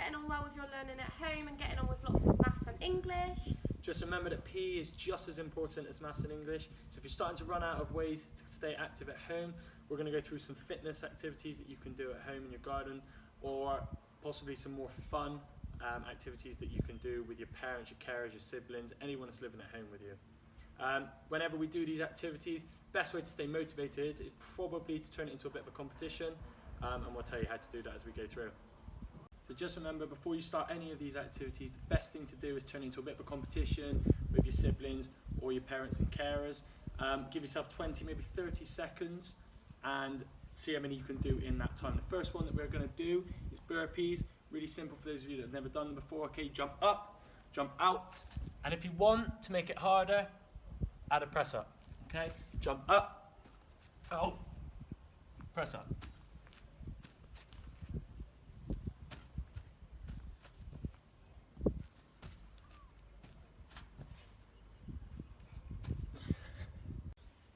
getting on well with your learning at home and getting on with lots of maths and English. Just remember that PE is just as important as maths and English. So if you're starting to run out of ways to stay active at home, we're going to go through some fitness activities that you can do at home in your garden, or possibly some more fun activities that you can do with your parents, your carers, your siblings, anyone that's living at home with you. Whenever we do these activities, best way to stay motivated is probably to turn it into a bit of a competition, and we'll tell you how to do that as we go through. So just remember, before you start any of these activities, the best thing to do is turn it into a bit of a competition with your siblings or your parents and carers. Give yourself 20, maybe 30 seconds and see how many you can do in that time. The first one that we're going to do is burpees. Really simple for those of you that have never done them before. Okay, jump up, jump out, and if you want to make it harder, add a press up. Okay, jump up, out, press up.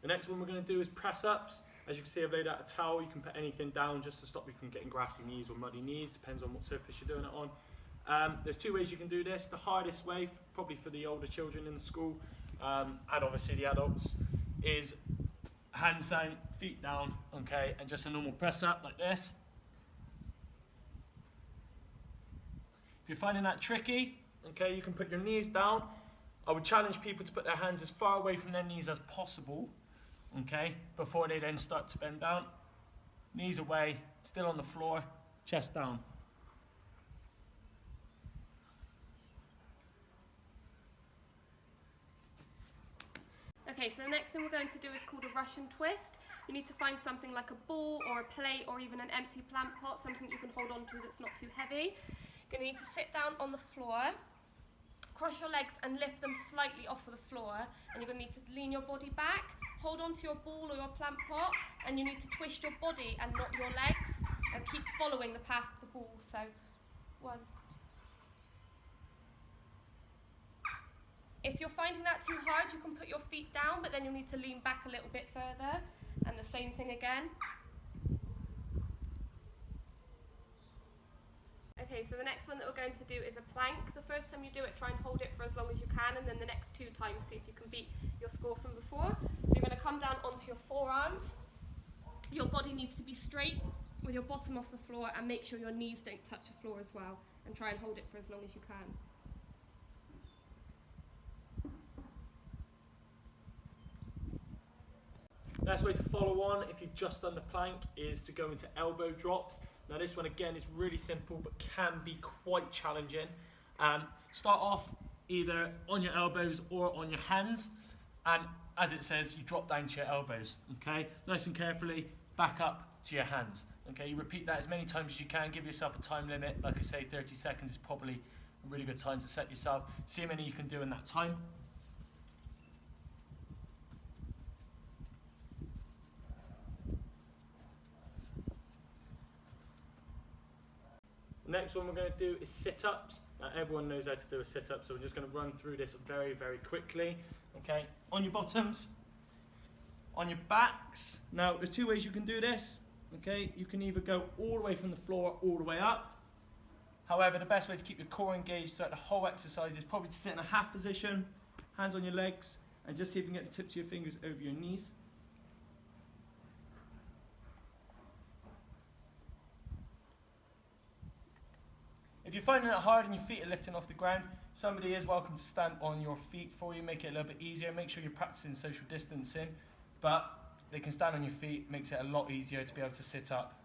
The next one we're going to do is press ups. As you can see, I've laid out a towel. You can put anything down just to stop you from getting grassy knees or muddy knees, depends on what surface you're doing it on. There's two ways you can do this. The hardest way, probably for the older children in the school, and obviously the adults, is hands down, feet down, okay, and just a normal press up like this. If you're finding that tricky, okay, you can put your knees down. I would challenge people to put their hands as far away from their knees as possible, okay, before they then start to bend down. Knees away, still on the floor, chest down. Okay, so the next thing we're going to do is called a Russian twist. You need to find something like a ball or a plate or even an empty plant pot, something you can hold on to that's not too heavy. You're going to need to sit down on the floor, cross your legs and lift them slightly off of the floor, and you're going to need to lean your body back, hold on to your ball or your plant pot, and you need to twist your body and not your legs, and keep following the path of the ball. So, 1. If you're finding that too hard, you can put your feet down, but then you'll need to lean back a little bit further, and the same thing again. Okay, so the next one that we're going to do is a plank. The first time you do it, try and hold it for as long as you can, and then the next 2 times, see if you can beat your score from before. So you're going to come down onto your forearms. Your body needs to be straight with your bottom off the floor, and make sure your knees don't touch the floor as well, and try and hold it for as long as you can. Best way to follow on if you've just done the plank is to go into elbow drops. Now this one again is really simple but can be quite challenging. Start off either on your elbows or on your hands, and as it says, you drop down to your elbows, okay? Nice and carefully, back up to your hands. Okay, you repeat that as many times as you can, give yourself a time limit. Like I say, 30 seconds is probably a really good time to set yourself. See how many you can do in that time. Next one we're going to do is sit-ups. Now everyone knows how to do a sit-up, so we're just going to run through this very, very quickly. Okay, on your bottoms, on your backs. Now there's 2 ways you can do this. Okay, you can either go all the way from the floor all the way up. However, the best way to keep your core engaged throughout the whole exercise is probably to sit in a half position, hands on your legs, and just see if you can get the tips of your fingers over your knees. If you're finding it hard and your feet are lifting off the ground, somebody is welcome to stand on your feet for you, make it a little bit easier. Make sure you're practicing social distancing, but they can stand on your feet, makes it a lot easier to be able to sit up.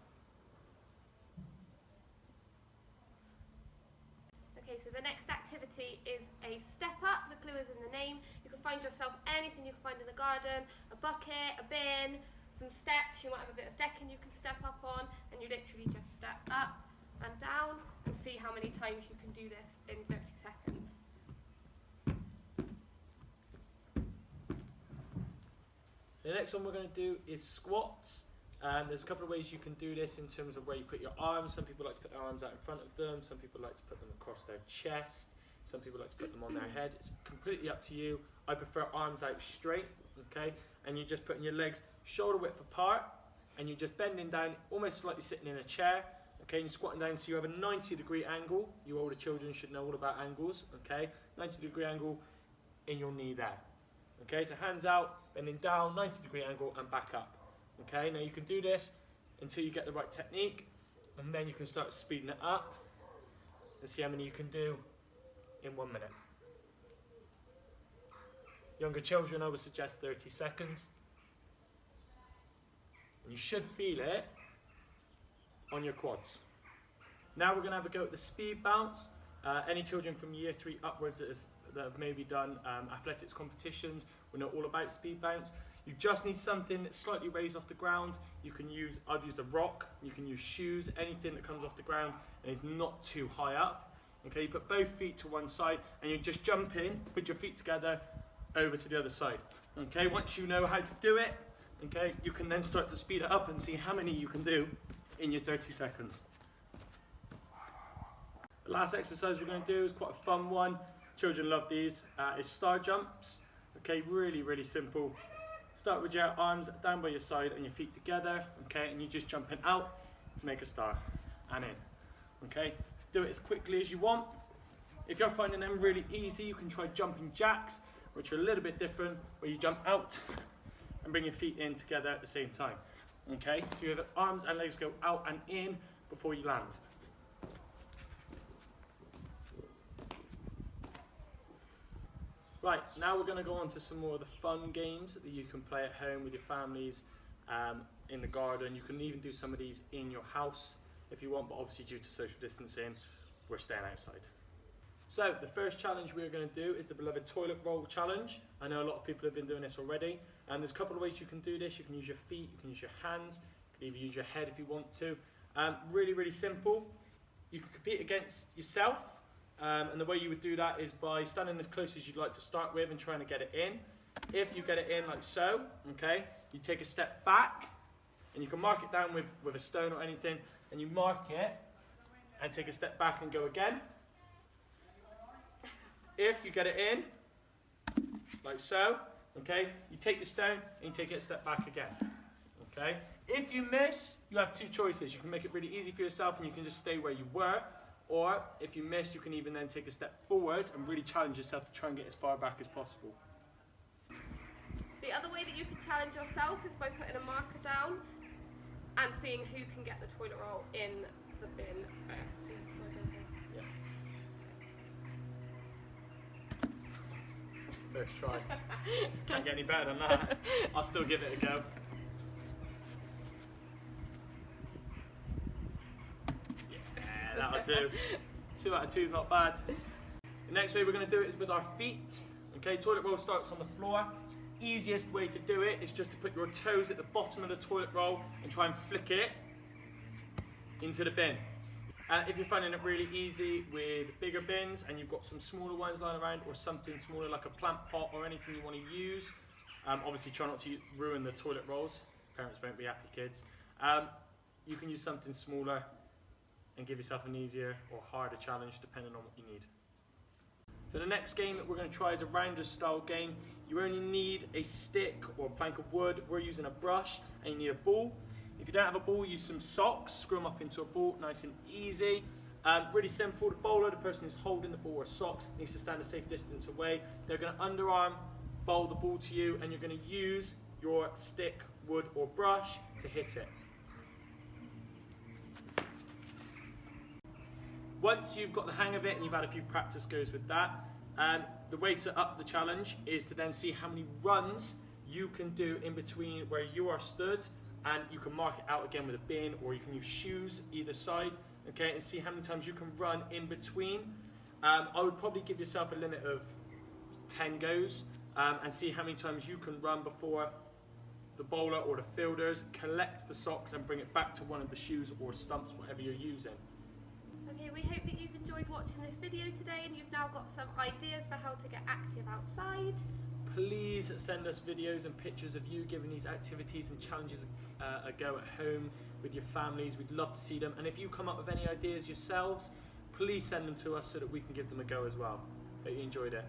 Okay, so the next activity is a step up. The clue is in the name. You can find yourself anything you can find in the garden, a bucket, a bin, some steps. You might have a bit of decking you can step up on, and you literally just step up and down and see how many times you can do this in 30 seconds. So the next one we're going to do is squats. There's a couple of ways you can do this in terms of where you put your arms. Some people like to put their arms out in front of them, some people like to put them across their chest, some people like to put them on their head. It's completely up to you. I prefer arms out straight, okay? And you're just putting your legs shoulder width apart, and you're just bending down, almost like you're sitting in a chair, Okay, and squatting down so you have a 90-degree angle. You older children should know all about angles, okay? 90-degree angle in your knee there. Okay, so hands out, bending down, 90-degree angle, and back up. Okay, now you can do this until you get the right technique, and then you can start speeding it up and see how many you can do in 1 minute. Younger children, I would suggest 30 seconds. And you should feel it on your quads. Now we're going to have a go at the speed bounce. Any children from year 3 upwards that have maybe done athletics competitions will know all about speed bounce. You just need something that's slightly raised off the ground. I've used a rock, you can use shoes, anything that comes off the ground and is not too high up. Okay, you put both feet to one side and you just jump in, put your feet together, over to the other side. Okay, once you know how to do it, okay, you can then start to speed it up and see how many you can do in your 30 seconds. The last exercise we're going to do is quite a fun one. Children love these. It's star jumps. Okay, really, really simple. Start with your arms down by your side and your feet together. Okay, and you're just jumping out to make a star and in. Okay, do it as quickly as you want. If you're finding them really easy, you can try jumping jacks, which are a little bit different, where you jump out and bring your feet in together at the same time. Okay, so your arms and legs go out and in before you land. Right, now we're going to go on to some more of the fun games that you can play at home with your families, in the garden. You can even do some of these in your house if you want, but obviously due to social distancing, we're staying outside. So the first challenge we're going to do is the beloved toilet roll challenge. I know a lot of people have been doing this already, and there's a couple of ways you can do this. You can use your feet, you can use your hands, you can even use your head if you want to. Really, really simple. You can compete against yourself. And the way you would do that is by standing as close as you'd like to start with and trying to get it in. If you get it in like so, okay, you take a step back and you can mark it down with a stone or anything, and you mark it and take a step back and go again. If you get it in, like so, okay, you take the stone and you take it a step back again, okay. If you miss, you have two choices. You can make it really easy for yourself and you can just stay where you were. Or, if you missed, you can even then take a step forward and really challenge yourself to try and get as far back as possible. The other way that you can challenge yourself is by putting a marker down and seeing who can get the toilet roll in the bin first. Yeah. First try. Can't get any better than that. I'll still give it a go. That'll do. 2 out of 2 is not bad. The next way we're going to do it is with our feet. Okay, toilet roll starts on the floor. Easiest way to do it is just to put your toes at the bottom of the toilet roll and try and flick it into the bin. If you're finding it really easy with bigger bins and you've got some smaller ones lying around or something smaller like a plant pot or anything you want to use, obviously try not to ruin the toilet rolls. Parents won't be happy, kids. You can use something smaller and give yourself an easier or harder challenge depending on what you need. So the next game that we're going to try is a rounders style game. You only need a stick or a plank of wood. We're using a brush and you need a ball. If you don't have a ball, use some socks, screw them up into a ball, nice and easy. Really simple. The bowler, the person who's holding the ball or socks, needs to stand a safe distance away. They're going to underarm bowl the ball to you and you're going to use your stick, wood or brush to hit it. Once you've got the hang of it and you've had a few practice goes with that, the way to up the challenge is to then see how many runs you can do in between where you are stood, and you can mark it out again with a bin, or you can use shoes either side, okay, and see how many times you can run in between. I would probably give yourself a limit of 10 goes and see how many times you can run before the bowler or the fielders collect the socks and bring it back to one of the shoes or stumps, whatever you're using. Okay, we hope that you've enjoyed watching this video today and you've now got some ideas for how to get active outside. Please send us videos and pictures of you giving these activities and challenges a go at home with your families. We'd love to see them. And if you come up with any ideas yourselves, please send them to us so that we can give them a go as well. Hope you enjoyed it.